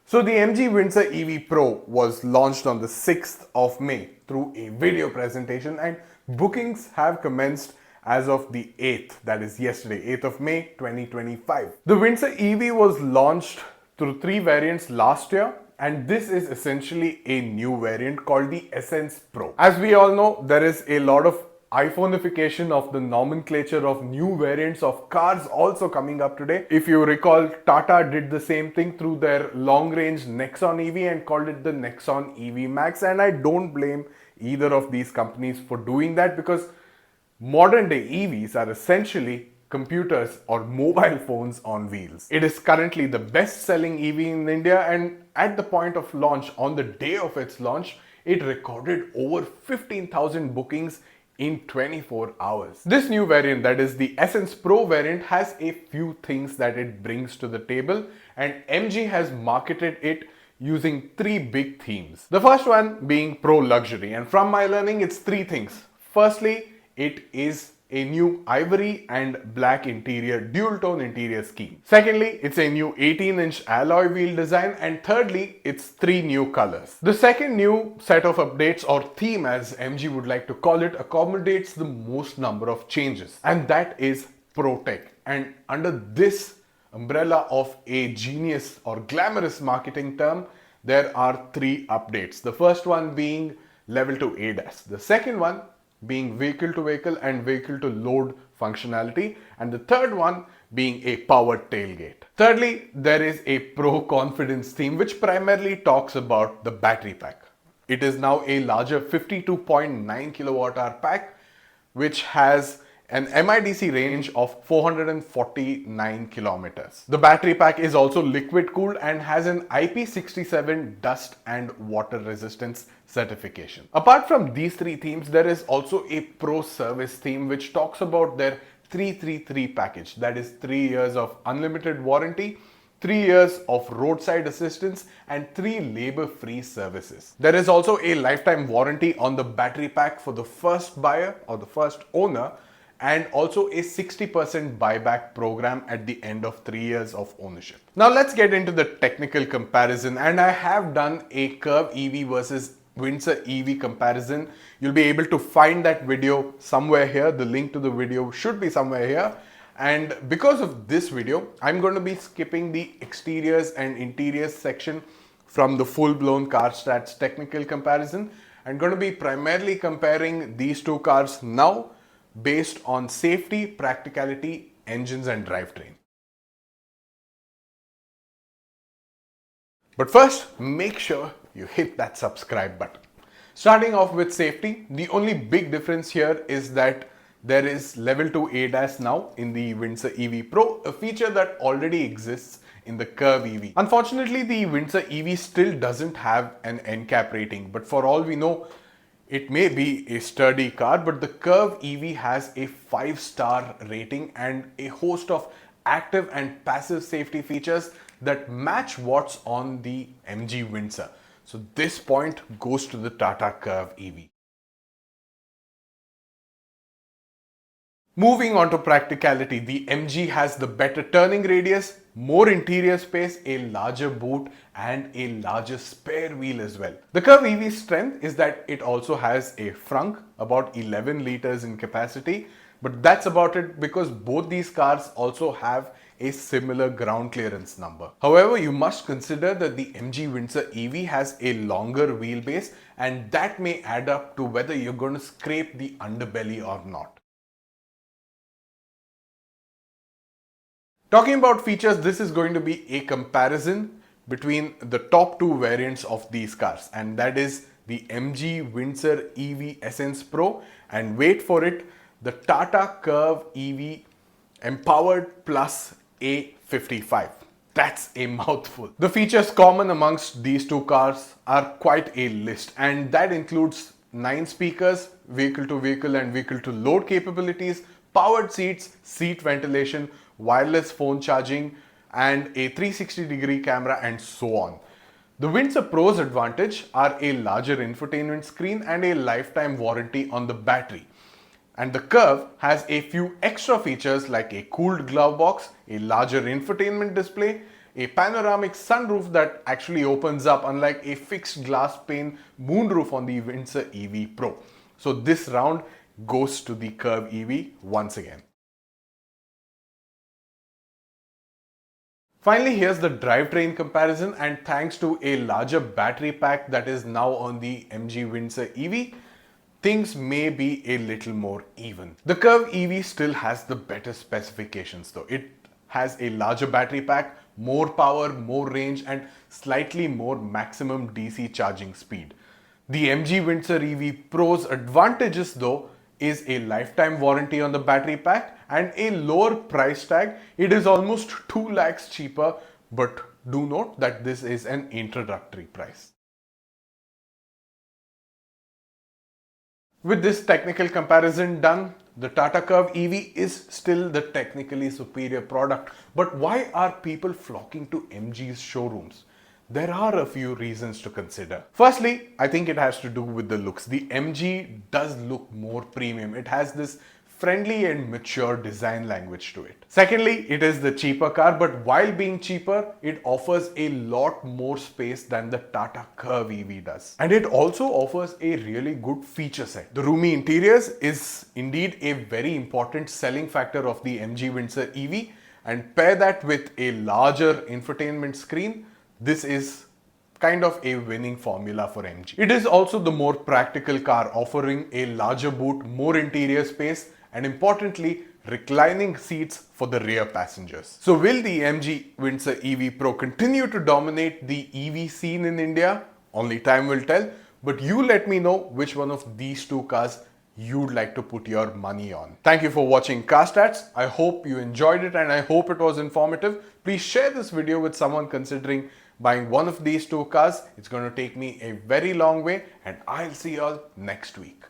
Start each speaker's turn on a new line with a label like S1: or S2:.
S1: So the MG Windsor EV Pro was launched on the 6th of May through a video presentation, and bookings have commenced as of the 8th, that is yesterday, 8th of May 2025. The Windsor EV was launched through 3 variants last year, and this is essentially a new variant called the Essence Pro. As we all know, there is a lot of iPhoneification of the nomenclature of new variants of cars also coming up today. If you recall, Tata did the same thing through their long-range Nexon EV and called it the Nexon EV Max, and I don't blame either of these companies for doing that, because modern day EVs are essentially computers or mobile phones on wheels. It is currently the best selling EV in India, and at the point of launch, on the day of its launch, it recorded over 15,000 bookings in 24 hours. This new variant, that is the Essence Pro variant, has a few things that it brings to the table, and MG has marketed it using 3 big themes. The first one being pro luxury, and from my learning, it's 3 things. Firstly, it is a new ivory and black interior, dual tone interior scheme. Secondly, it's a new 18-inch alloy wheel design, and thirdly, it's 3 new colors. The second new set of updates, or theme as MG would like to call it, accommodates the most number of changes, and that is Pro Tech. And under this umbrella of a genius or glamorous marketing term, there are 3 updates. The first one being level 2 ADAS. The second one being vehicle to vehicle and vehicle to load functionality, and the third one being a powered tailgate. Thirdly, there is a pro confidence theme which primarily talks about the battery pack. It is now a larger 52.9 kilowatt hour pack which has an MIDC range of 449 kilometers. The battery pack is also liquid cooled and has an IP67 dust and water resistance certification. Apart from these 3 themes, there is also a pro service theme which talks about their 333 package, that is 3 years of unlimited warranty, 3 years of roadside assistance, and 3 labor-free services. There is also a lifetime warranty on the battery pack for the first buyer or the first owner, and also a 60% buyback program at the end of 3 years of ownership. Now let's get into the technical comparison, and I have done a Curvv EV versus Windsor EV comparison. You'll be able to find that video somewhere here. The link to the video should be somewhere here. And because of this video, I'm going to be skipping the exteriors and interiors section from the full-blown CarStats technical comparison. I'm going to be primarily comparing these 2 cars now based on safety, practicality, engines and drivetrain. But first, make sure you hit that subscribe button. Starting off with safety, the only big difference here is that there is level 2 ADAS now in the Windsor EV Pro, a feature that already exists in the Curvv EV. Unfortunately, the Windsor EV still doesn't have an NCAP rating, but for all we know, it may be a sturdy car, but the Curvv EV has a 5-star rating and a host of active and passive safety features that match what's on the MG Windsor. So this point goes to the Tata Curvv EV. Moving on to practicality, the MG has the better turning radius, more interior space, a larger boot and a larger spare wheel as well. The Curvv EV's strength is that it also has a frunk, about 11 liters in capacity, but that's about it because both these cars also have a similar ground clearance number. However, you must consider that the MG Windsor EV has a longer wheelbase, and that may add up to whether you're going to scrape the underbelly or not. Talking about features, this is going to be a comparison between the top 2 variants of these cars, and that is the MG Windsor EV Essence Pro, and wait for it, the Tata Curvv EV Empowered Plus A55. That's a mouthful. The features common amongst these 2 cars are quite a list, and that includes 9 speakers, vehicle to vehicle and vehicle to load capabilities, powered seats, seat ventilation, wireless phone charging, and a 360-degree camera, and so on. The Windsor Pro's advantage are a larger infotainment screen and a lifetime warranty on the battery. And the Curvv has a few extra features like a cooled glove box, a larger infotainment display, a panoramic sunroof that actually opens up, unlike a fixed glass pane moonroof on the Windsor EV Pro. So this round goes to the Curvv EV once again. Finally, here's the drivetrain comparison, and thanks to a larger battery pack that is now on the MG Windsor EV, things may be a little more even. The Curvv EV still has the better specifications though. It has a larger battery pack, more power, more range, and slightly more maximum DC charging speed. The MG Windsor EV Pro's advantages though is a lifetime warranty on the battery pack and a lower price tag. It is almost 2 lakhs cheaper, but do note that this is an introductory price. With this technical comparison done, the Tata Curvv EV is still the technically superior product. But why are people flocking to MG's showrooms? There are a few reasons to consider. Firstly, I think it has to do with the looks. The MG does look more premium. It has this friendly and mature design language to it. Secondly, it is the cheaper car, but while being cheaper, it offers a lot more space than the Tata Curvv EV does. And it also offers a really good feature set. The roomy interiors is indeed a very important selling factor of the MG Windsor EV, and pair that with a larger infotainment screen, this is kind of a winning formula for MG. It is also the more practical car, offering a larger boot, more interior space, and importantly, reclining seats for the rear passengers. So will the MG Windsor EV Pro continue to dominate the EV scene in India? Only time will tell, but you let me know which one of these two cars you'd like to put your money on. Thank you for watching CarStats. I hope you enjoyed it and I hope it was informative. Please share this video with someone considering buying one of these two cars. It's going to take me a very long way, and I'll see you all next week.